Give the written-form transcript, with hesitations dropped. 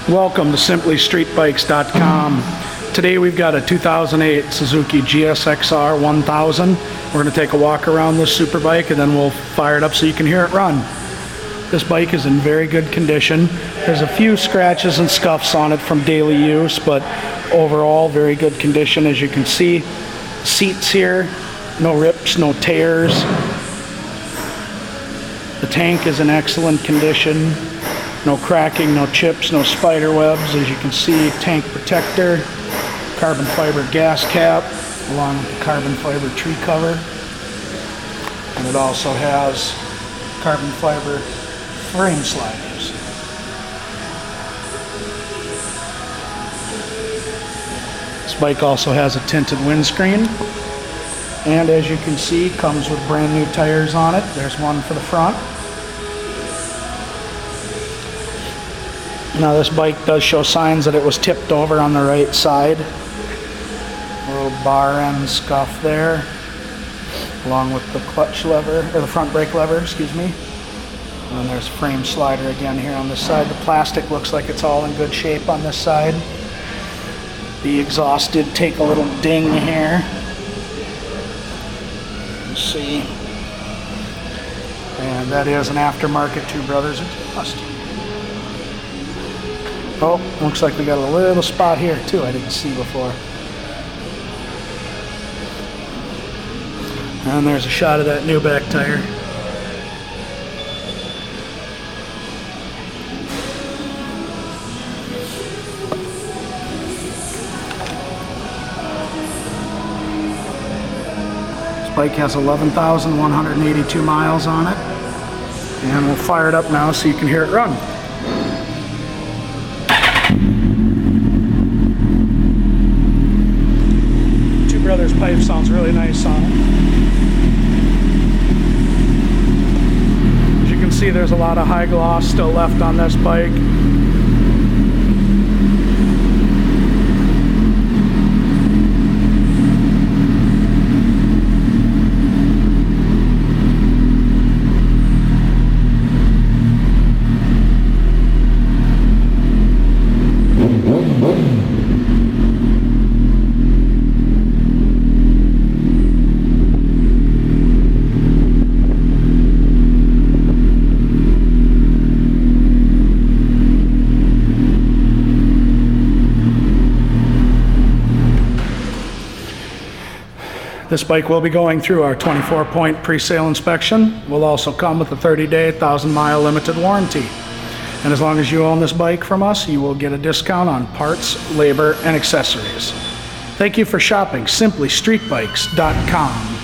Welcome to simplystreetbikes.com. Today we've got a 2008 Suzuki GSX-R1000. We're going to take a walk around this super bike and then we'll fire it up so you can hear it run. This bike is in very good condition. There's a few scratches and scuffs on it from daily use, but overall very good condition. As you can see, seats here, no rips, no tears. The tank is in excellent condition. No cracking, no chips, no spider webs. As you can see, tank protector, carbon fiber gas cap, along with the carbon fiber tree cover. And it also has carbon fiber frame sliders. This bike also has a tinted windscreen. And as you can see, comes with brand new tires on it. There's one for the front. Now this bike does show signs that it was tipped over on the right side. A little bar end scuff there, along with the clutch lever, or the front brake lever, excuse me. And then there's frame slider again here on this side. The plastic looks like it's all in good shape on this side. The exhaust did take a little ding here. You see. And that is an aftermarket Two Brothers exhaust. Oh, looks like we got a little spot here too I didn't see before. And there's a shot of that new back tire. This bike has 11,182 miles on it. And we'll fire it up now so you can hear it run. Brothers pipe sounds really nice on it. As you can see, there's a lot of high gloss still left on this bike. This bike will be going through our 24-point pre-sale inspection. Will also come with a 30-day, 1,000-mile limited warranty. And as long as you own this bike from us, you will get a discount on parts, labor, and accessories. Thank you for shopping simplystreetbikes.com.